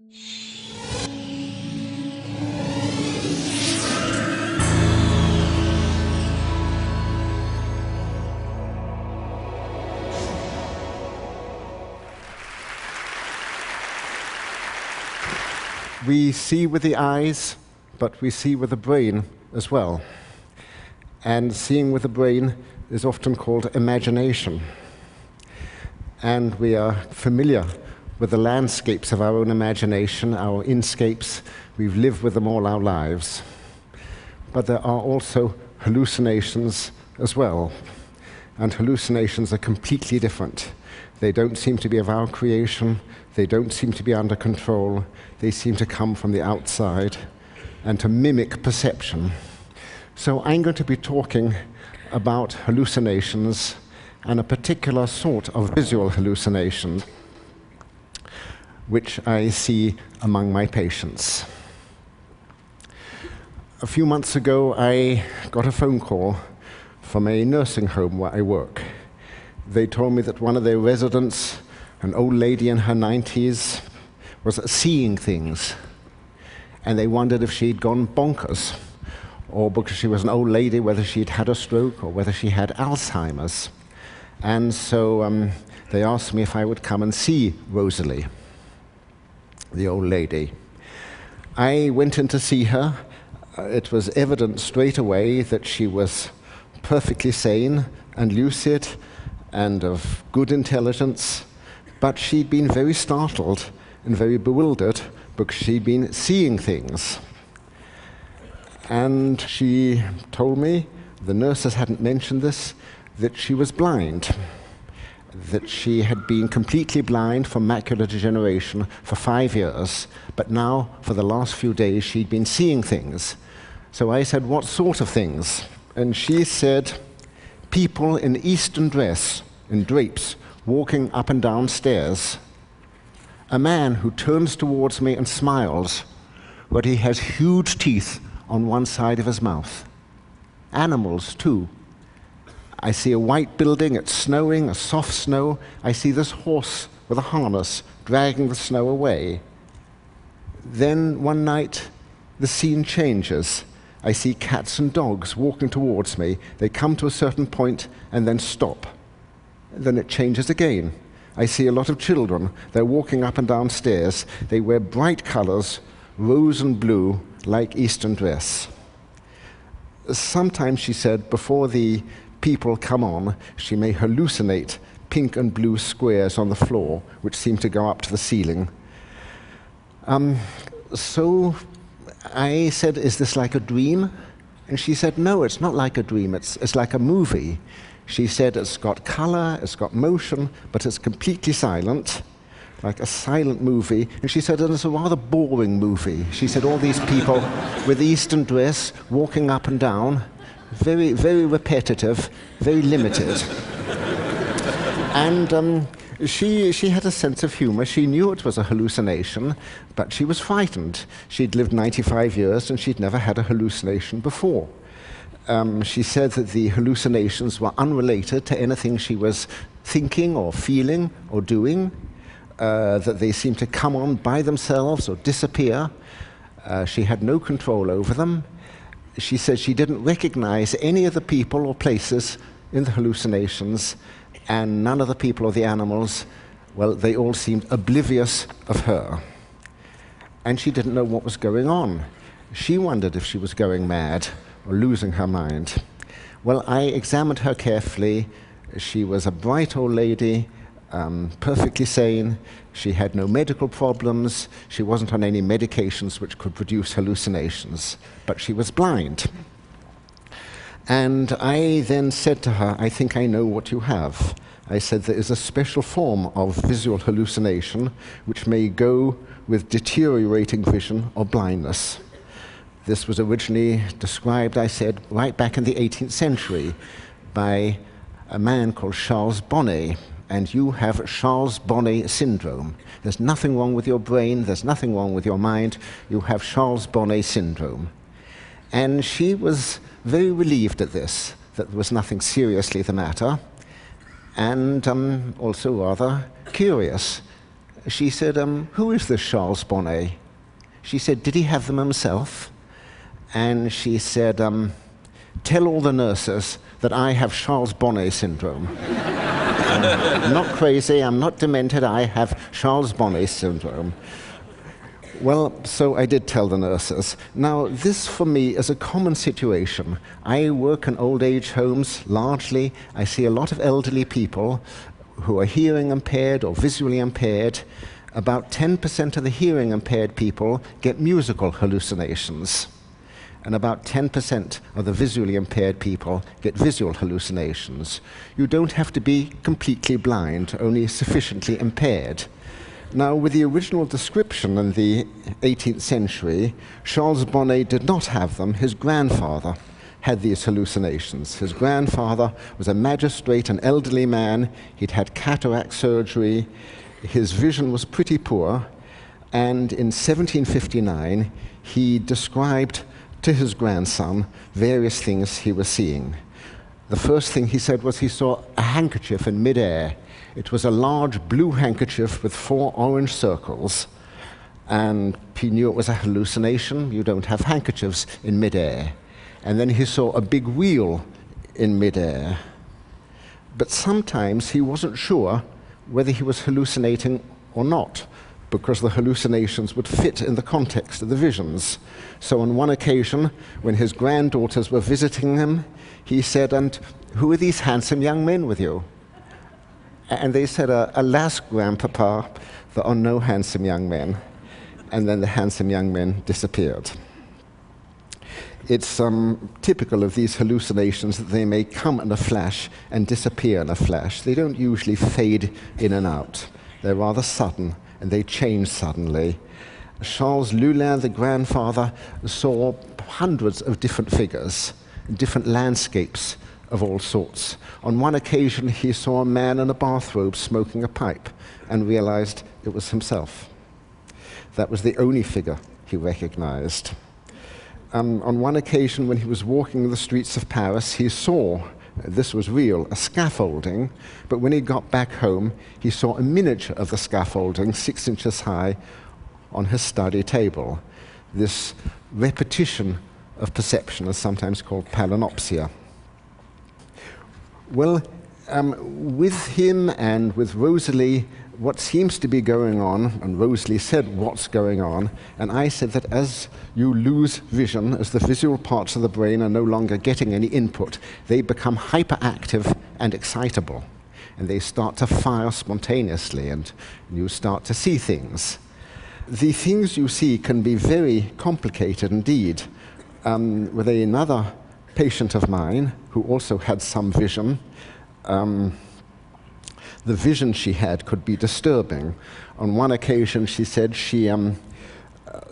We see with the eyes, but we see with the brain as well. And seeing with the brain is often called imagination. And we are familiar with the landscapes of our own imagination, our inscapes. We've lived with them all our lives. But there are also hallucinations as well. And hallucinations are completely different. They don't seem to be of our creation. They don't seem to be under control. They seem to come from the outside and to mimic perception. So I'm going to be talking about hallucinations and a particular sort of visual hallucination which I see among my patients. A few months ago, I got a phone call from a nursing home where I work. They told me that one of their residents, an old lady in her 90s, was seeing things. And they wondered if she'd gone bonkers, or because she was an old lady, whether she'd had a stroke or whether she had Alzheimer's. And so they asked me if I would come and see Rosalie, the old lady. I went in to see her. It was evident straight away that she was perfectly sane and lucid and of good intelligence, but she'd been very startled and very bewildered because she'd been seeing things. And she told me, the nurses hadn't mentioned this, that she was blind, that she had been completely blind from macular degeneration for 5 years, but now, for the last few days, she'd been seeing things. So I said, what sort of things? And she said, people in Eastern dress, in drapes, walking up and down stairs. A man who turns towards me and smiles, but he has huge teeth on one side of his mouth. Animals, too. I see a white building, it's snowing, a soft snow. I see this horse with a harness dragging the snow away. Then one night, the scene changes. I see cats and dogs walking towards me. They come to a certain point and then stop. Then it changes again. I see a lot of children. They're walking up and down stairs. They wear bright colors, rose and blue, like Eastern dress. Sometimes, she said, before the people come on, she may hallucinate pink and blue squares on the floor, which seem to go up to the ceiling. So I said, is this like a dream? And she said, no, it's not like a dream. It's like a movie. She said it's got color, it's got motion, but it's completely silent, like a silent movie. And she said, it's a rather boring movie. She said, all these people with Eastern dress, walking up and down, very, very repetitive, very limited. And she had a sense of humor. She knew it was a hallucination, but she was frightened. She'd lived 95 years, and she'd never had a hallucination before. She said that the hallucinations were unrelated to anything she was thinking or feeling or doing, that they seemed to come on by themselves or disappear. She had no control over them. She said she didn't recognize any of the people or places in the hallucinations, and none of the people or the animals, well, they all seemed oblivious of her. And she didn't know what was going on. She wondered if she was going mad or losing her mind. Well, I examined her carefully. She was a bright old lady, perfectly sane. She had no medical problems. She wasn't on any medications which could produce hallucinations, but she was blind. And I then said to her, I think I know what you have. I said, there is a special form of visual hallucination which may go with deteriorating vision or blindness. This was originally described, I said, right back in the 18th century by a man called Charles Bonnet. And you have Charles Bonnet syndrome. There's nothing wrong with your brain, there's nothing wrong with your mind. You have Charles Bonnet syndrome. And she was very relieved at this, that there was nothing seriously the matter, and also rather curious. she said, who is this Charles Bonnet? She said, did he have them himself? And she said, tell all the nurses that I have Charles Bonnet syndrome. I'm not crazy, I'm not demented, I have Charles Bonnet syndrome. Well, so I did tell the nurses. Now, this for me is a common situation. I work in old age homes largely. I see a lot of elderly people who are hearing impaired or visually impaired. About 10% of the hearing impaired people get musical hallucinations. And about 10% of the visually impaired people get visual hallucinations. You don't have to be completely blind, only sufficiently impaired. Now, with the original description in the 18th century, Charles Bonnet did not have them. His grandfather had these hallucinations. His grandfather was a magistrate, an elderly man. He'd had cataract surgery. His vision was pretty poor. And in 1759, he described to his grandson various things he was seeing. The first thing he said was he saw a handkerchief in midair. It was a large blue handkerchief with 4 orange circles, and he knew it was a hallucination. You don't have handkerchiefs in midair. And then he saw a big wheel in midair. But sometimes he wasn't sure whether he was hallucinating or not, because the hallucinations would fit in the context of the visions. So on one occasion, when his granddaughters were visiting him, he said, and who are these handsome young men with you? And they said, alas, Grandpapa, there are no handsome young men. And then the handsome young men disappeared. It's typical of these hallucinations that they may come in a flash and disappear in a flash. They don't usually fade in and out. They're rather sudden, and they change suddenly. Charles Lulin, the grandfather, saw hundreds of different figures, different landscapes of all sorts. On one occasion, he saw a man in a bathrobe smoking a pipe and realized it was himself. That was the only figure he recognized. On one occasion, when he was walking the streets of Paris, he saw, this was real, a scaffolding, but when he got back home, he saw a miniature of the scaffolding, 6 inches high, on his study table. This repetition of perception is sometimes called palinopsia. Well, with him and with Rosalie, what seems to be going on, and Rosalie said what's going on, and I said that as you lose vision, as the visual parts of the brain are no longer getting any input, they become hyperactive and excitable, and they start to fire spontaneously, and you start to see things. The things you see can be very complicated indeed. With another patient of mine who also had some vision, the vision she had could be disturbing. On one occasion, she said she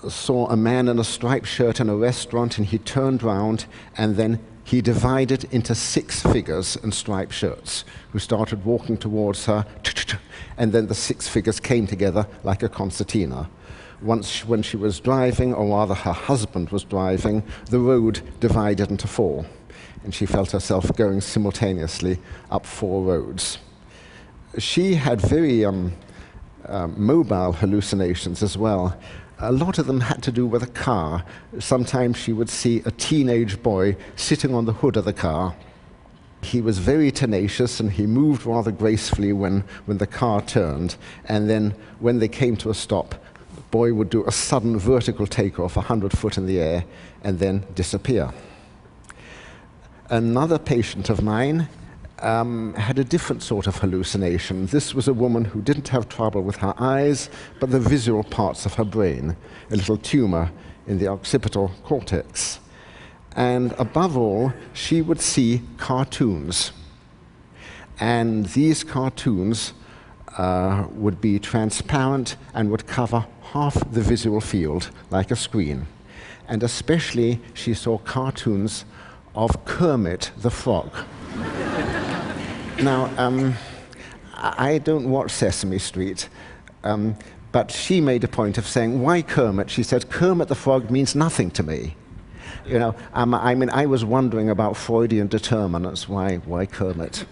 saw a man in a striped shirt in a restaurant, and he turned round, and then he divided into 6 figures in striped shirts who started walking towards her, and then the 6 figures came together like a concertina. Once, when she was driving, or rather her husband was driving, the road divided into 4, and she felt herself going simultaneously up 4 roads. She had very mobile hallucinations as well. A lot of them had to do with a car. Sometimes she would see a teenage boy sitting on the hood of the car. He was very tenacious, and he moved rather gracefully when the car turned. And then when they came to a stop, the boy would do a sudden vertical takeoff 100 foot in the air and then disappear. Another patient of mine had a different sort of hallucination. This was a woman who didn't have trouble with her eyes, but the visual parts of her brain, a little tumor in the occipital cortex. And above all, she would see cartoons. And these cartoons would be transparent and would cover half the visual field, like a screen. And especially, she saw cartoons of Kermit the Frog. Now, I don't watch Sesame Street, but she made a point of saying, why Kermit? She said, Kermit the Frog means nothing to me. You know, I mean, I was wondering about Freudian determinants. Why Kermit?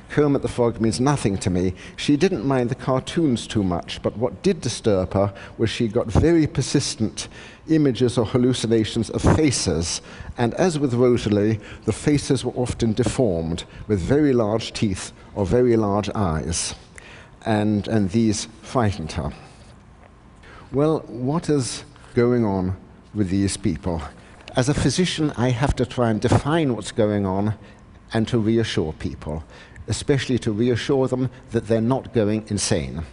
Kermit the Frog means nothing to me. She didn't mind the cartoons too much, but what did disturb her was she got very persistent images or hallucinations of faces, and as with Rosalie, the faces were often deformed with very large teeth or very large eyes, and these frightened her. Well, what is going on with these people? As a physician, I have to try and define what's going on and to reassure people, especially to reassure them that they're not going insane.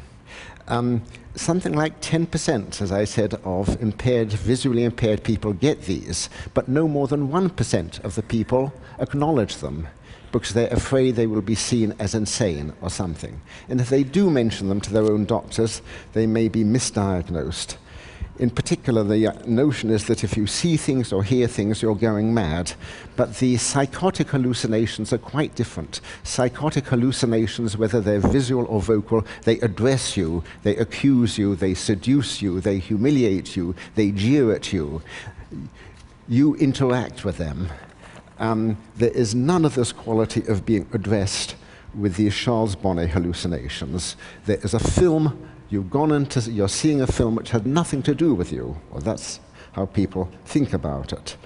Something like 10%, as I said, of visually impaired people get these, but no more than 1% of the people acknowledge them because they're afraid they will be seen as insane or something. And if they do mention them to their own doctors, they may be misdiagnosed. In particular, the notion is that if you see things or hear things, you're going mad. But the psychotic hallucinations are quite different. Psychotic hallucinations, whether they're visual or vocal, they address you, they accuse you, they seduce you, they humiliate you, they jeer at you. You interact with them. There is none of this quality of being addressed with these Charles Bonnet hallucinations. There is a film. You're seeing a film which had nothing to do with you. Well, that's how people think about it.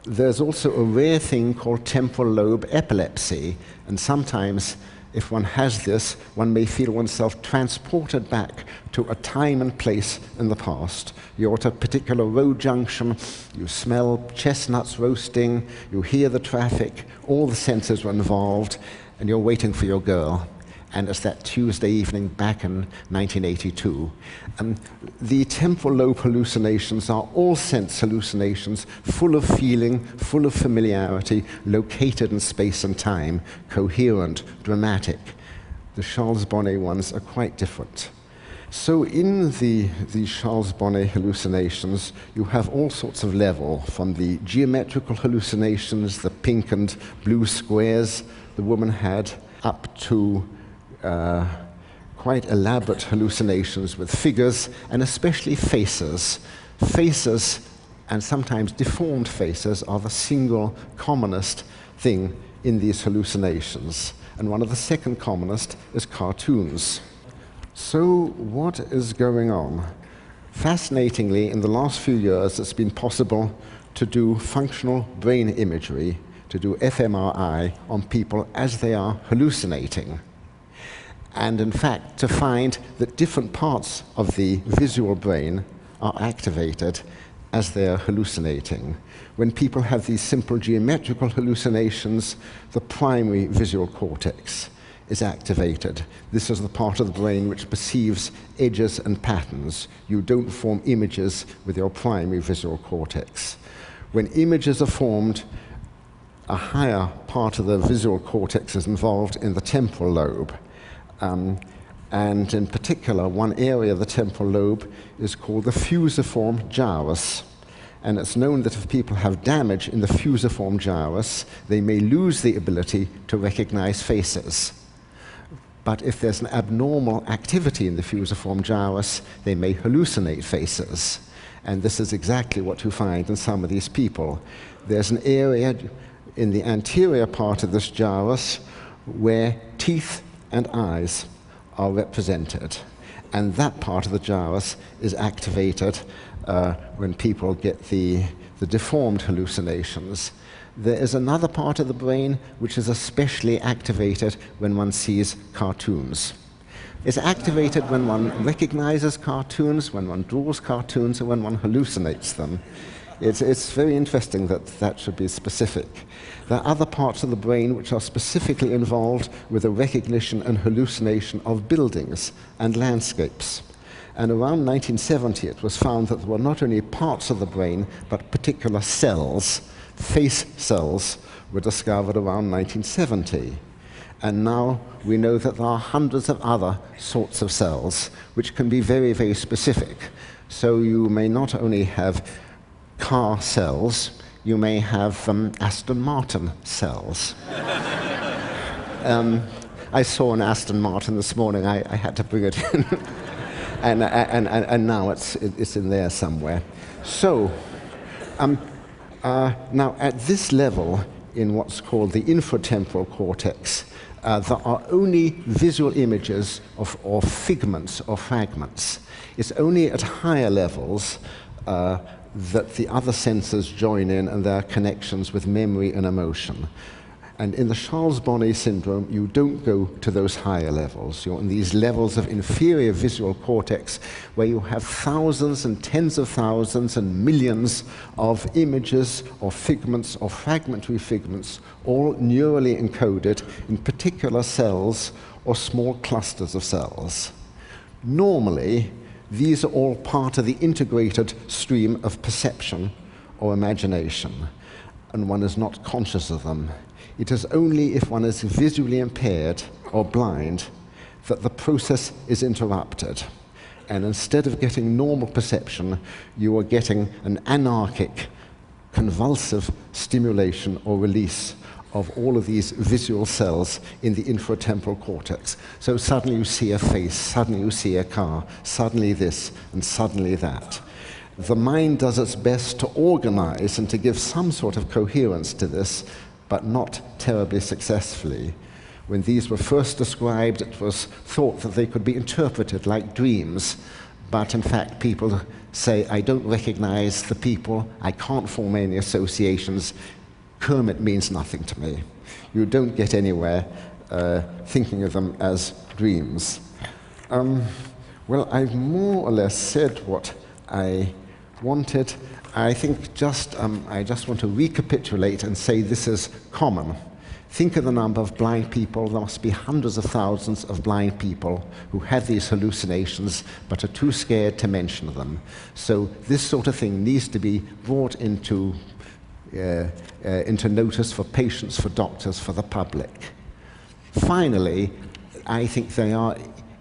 There's also a rare thing called temporal lobe epilepsy, and sometimes if one has this, one may feel oneself transported back to a time and place in the past. You're at a particular road junction, you smell chestnuts roasting, you hear the traffic, all the senses are involved, and you're waiting for your girl. And it's that Tuesday evening back in 1982. The temporal lobe hallucinations are all sense hallucinations, full of feeling, full of familiarity, located in space and time, coherent, dramatic. The Charles Bonnet ones are quite different. So in the Charles Bonnet hallucinations, you have all sorts of level, from the geometrical hallucinations, the pink and blue squares the woman had, up to quite elaborate hallucinations with figures, and especially faces. Faces, and sometimes deformed faces, are the single commonest thing in these hallucinations. And one of the second commonest is cartoons. So what is going on? Fascinatingly, in the last few years, it's been possible to do functional brain imagery, to do fMRI on people as they are hallucinating. And in fact, to find that different parts of the visual brain are activated as they are hallucinating. When people have these simple geometrical hallucinations, the primary visual cortex is activated. This is the part of the brain which perceives edges and patterns. You don't form images with your primary visual cortex. When images are formed, a higher part of the visual cortex is involved in the temporal lobe. And in particular, one area of the temporal lobe is called the fusiform gyrus. And it's known that if people have damage in the fusiform gyrus, they may lose the ability to recognize faces. But if there's an abnormal activity in the fusiform gyrus, they may hallucinate faces. And this is exactly what you find in some of these people. There's an area in the anterior part of this gyrus where teeth and eyes are represented. And that part of the gyrus is activated when people get the deformed hallucinations. There is another part of the brain which is especially activated when one sees cartoons. It's activated when one recognizes cartoons, when one draws cartoons, or when one hallucinates them. It's very interesting that that should be specific. There are other parts of the brain which are specifically involved with the recognition and hallucination of buildings and landscapes. And around 1970, it was found that there were not only parts of the brain, but particular cells, face cells, were discovered around 1970. And now we know that there are hundreds of other sorts of cells, which can be very, very specific. So you may not only have car cells, you may have Aston Martin cells. I saw an Aston Martin this morning. I had to bring it in. and now it's in there somewhere. So Now, at this level, in what's called the infratemporal cortex, there are only visual images or figments or fragments. It's only at higher levels that the other senses join in and there are connections with memory and emotion. And in the Charles Bonnet syndrome, you don't go to those higher levels. You're in these levels of inferior visual cortex where you have thousands and tens of thousands and millions of images or figments or fragmentary figments, all neurally encoded in particular cells or small clusters of cells. Normally, these are all part of the integrated stream of perception or imagination, and one is not conscious of them. It is only if one is visually impaired or blind that the process is interrupted. And instead of getting normal perception, you are getting an anarchic, convulsive stimulation or release of all of these visual cells in the infratemporal cortex. So suddenly you see a face, suddenly you see a car, suddenly this, and suddenly that. The mind does its best to organize and to give some sort of coherence to this, but not terribly successfully. When these were first described, it was thought that they could be interpreted like dreams, but in fact people say, I don't recognize the people, I can't form any associations, Kermit means nothing to me. You don't get anywhere thinking of them as dreams. Well, I've more or less said what I wanted. I think I just want to recapitulate and say this is common. Think of the number of blind people. There must be hundreds of thousands of blind people who have these hallucinations but are too scared to mention them. So this sort of thing needs to be brought into notice for patients, for doctors, for the public. Finally, I think they are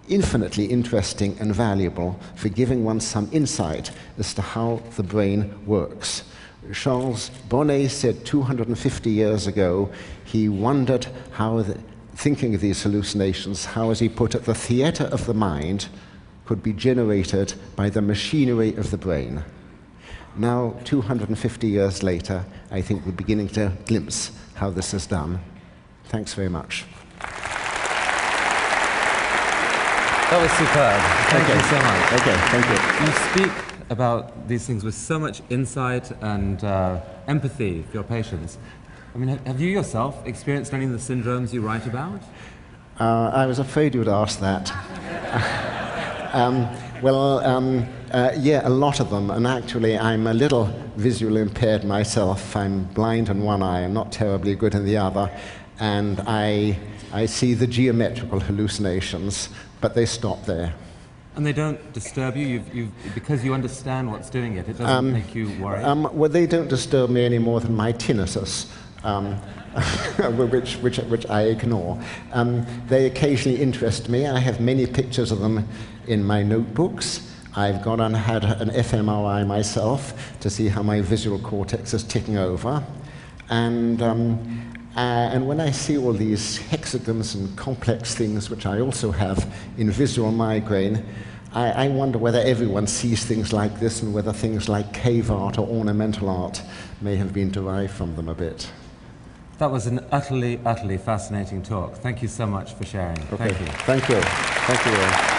infinitely interesting and valuable for giving one some insight as to how the brain works. Charles Bonnet said 250 years ago, he wondered how, thinking of these hallucinations, how, as he put it, the theater of the mind could be generated by the machinery of the brain. Now, 250 years later, I think we're beginning to glimpse how this is done. Thanks very much. That was superb. Thank you so much. Okay, thank you. You speak about these things with so much insight and empathy for your patients. I mean, have you yourself experienced any of the syndromes you write about? I was afraid you would ask that. Yeah, a lot of them, and actually I'm a little visually impaired myself. I'm blind in one eye and not terribly good in the other, and I see the geometrical hallucinations, but they stop there. And they don't disturb you? Because you understand what's doing it, it doesn't make you worry? Well, they don't disturb me any more than my tinnitus, which I ignore. They occasionally interest me. I have many pictures of them in my notebooks. I've gone and had an fMRI myself to see how my visual cortex is ticking over. And when I see all these hexagons and complex things, which I also have in visual migraine, I wonder whether everyone sees things like this and whether things like cave art or ornamental art may have been derived from them a bit. That was an utterly, utterly fascinating talk. Thank you so much for sharing. Okay. Thank you. Thank you. Thank you all.